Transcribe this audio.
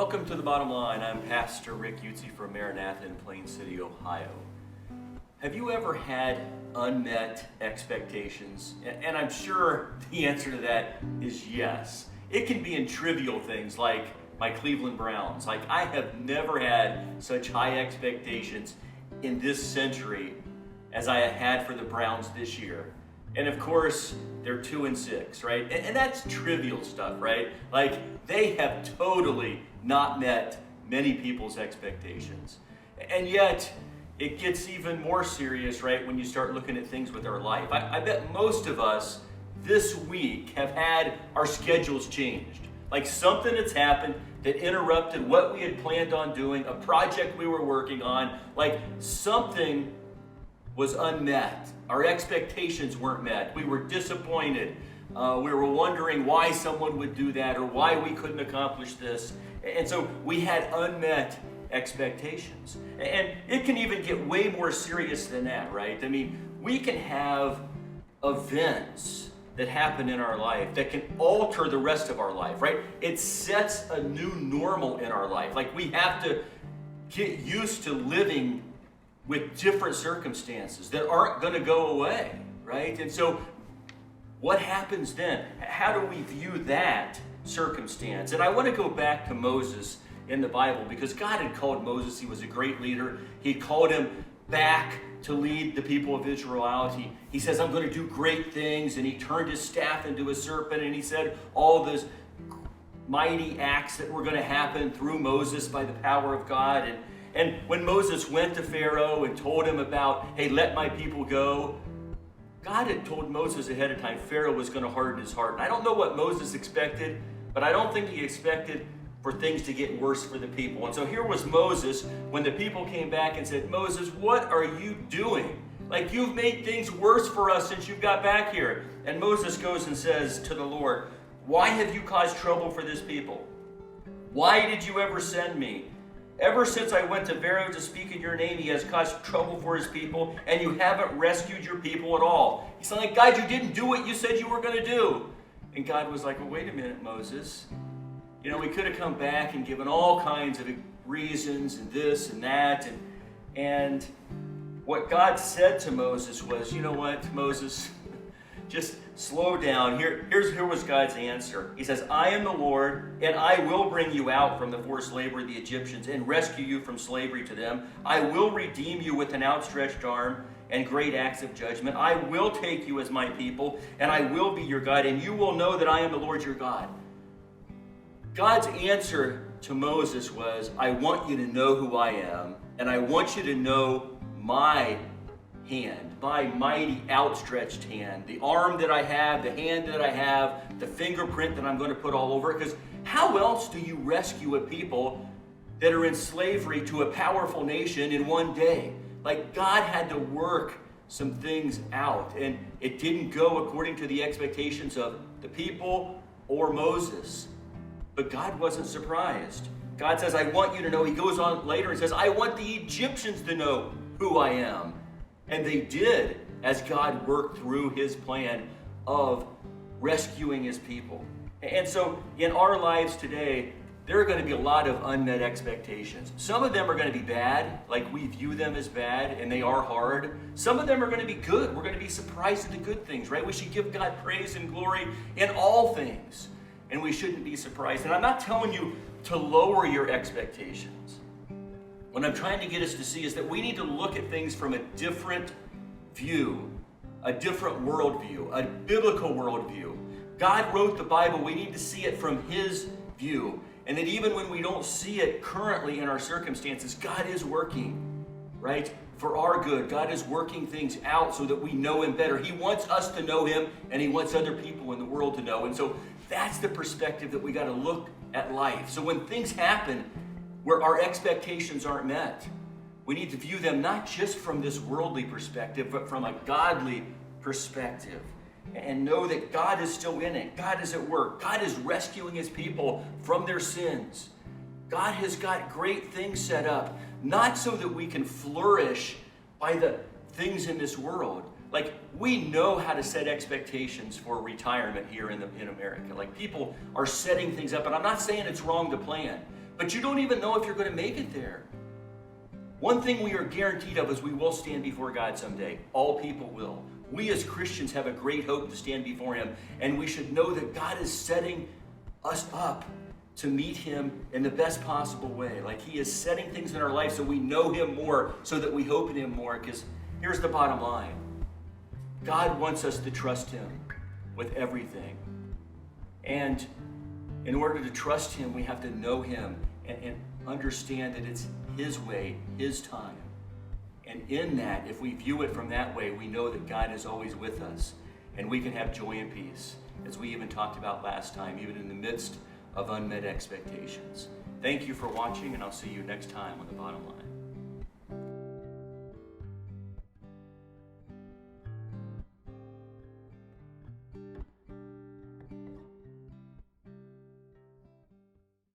Welcome to The Bottom Line. I'm Pastor Rick Utze from Maranatha in Plain City, Ohio. Have you ever had unmet expectations? And I'm sure the answer to that is yes. It can be in trivial things like my Cleveland Browns. Like, I have never had such high expectations in this century as I had for the Browns this year. And of course, they're 2-6, right? And that's trivial stuff, right? Like, they have totally not met many people's expectations. And yet, it gets even more serious, right, when you start looking at things with our life. I bet most of us this week have had our schedules changed. Like, something that's happened that interrupted what we had planned on doing, a project we were working on, like something was unmet. Our expectations weren't met. We were disappointed. We were wondering why someone would do that or why we couldn't accomplish this. And so we had unmet expectations. And it can even get way more serious than that, right? I mean, we can have events that happen in our life that can alter the rest of our life, right? It sets a new normal in our life. Like, we have to get used to living with different circumstances that aren't going to go away, right? And so what happens then? How do we view that circumstance? And I want to go back to Moses in the Bible, because God had called Moses. He was a great leader. He called him back to lead the people of Israel out. He says, I'm going to do great things. And he turned his staff into a serpent. And he said all those mighty acts that were going to happen through Moses by the power of God. And when Moses went to Pharaoh and told him about, hey, let my people go, God had told Moses ahead of time Pharaoh was going to harden his heart. And I don't know what Moses expected, but I don't think he expected for things to get worse for the people. And so here was Moses when the people came back and said, Moses, what are you doing? Like, you've made things worse for us since you got back here. And Moses goes and says to the Lord, why have you caused trouble for this people? Why did you ever send me? Ever since I went to Pharaoh to speak in your name, he has caused trouble for his people, and you haven't rescued your people at all. He's like, God, you didn't do what you said you were going to do. And God was like, well, wait a minute, Moses. You know, we could have come back and given all kinds of reasons and this and that. And what God said to Moses was, you know what, Moses, just slow down. Here was God's answer. He says, I am the Lord, and I will bring you out from the forced labor of the Egyptians and rescue you from slavery to them. I will redeem you with an outstretched arm and great acts of judgment. I will take you as my people, and I will be your God, and you will know that I am the Lord your God. God's answer to Moses was, I want you to know who I am, and I want you to know my hand, my mighty outstretched hand, the arm that I have, the hand that I have, the fingerprint that I'm going to put all over it. Because how else do you rescue a people that are in slavery to a powerful nation in one day? Like, God had to work some things out, and it didn't go according to the expectations of the people or Moses. But God wasn't surprised. God says, I want you to know. He goes on later and says, I want the Egyptians to know who I am. And they did, as God worked through his plan of rescuing his people. And so in our lives today, there are going to be a lot of unmet expectations. Some of them are going to be bad, like we view them as bad, and they are hard. Some of them are going to be good. We're going to be surprised at the good things, right? We should give God praise and glory in all things, and we shouldn't be surprised. And I'm not telling you to lower your expectations. What I'm trying to get us to see is that we need to look at things from a different view, a different worldview, a biblical worldview. God wrote the Bible. We need to see it from his view. And that even when we don't see it currently in our circumstances, God is working, right? For our good. God is working things out so that we know him better. He wants us to know him, and he wants other people in the world to know. And so that's the perspective that we got to look at life. So when things happen where our expectations aren't met, we need to view them not just from this worldly perspective, but from a godly perspective. And know that God is still in it. God is at work. God is rescuing his people from their sins. God has got great things set up, not so that we can flourish by the things in this world. Like, we know how to set expectations for retirement here in America. Like, people are setting things up, and I'm not saying it's wrong to plan, but you don't even know if you're going to make it there. One thing we are guaranteed of is we will stand before God someday. All people will. We as Christians have a great hope to stand before Him, and we should know that God is setting us up to meet Him in the best possible way. Like He is setting things in our life so we know Him more, so that we hope in Him more. Because here's the bottom line. God wants us to trust Him with everything. And in order to trust Him, we have to know Him and understand that it's His way, His time. And in that, if we view it from that way, we know that God is always with us. And we can have joy and peace, as we even talked about last time, even in the midst of unmet expectations. Thank you for watching, and I'll see you next time on The Bottom Line.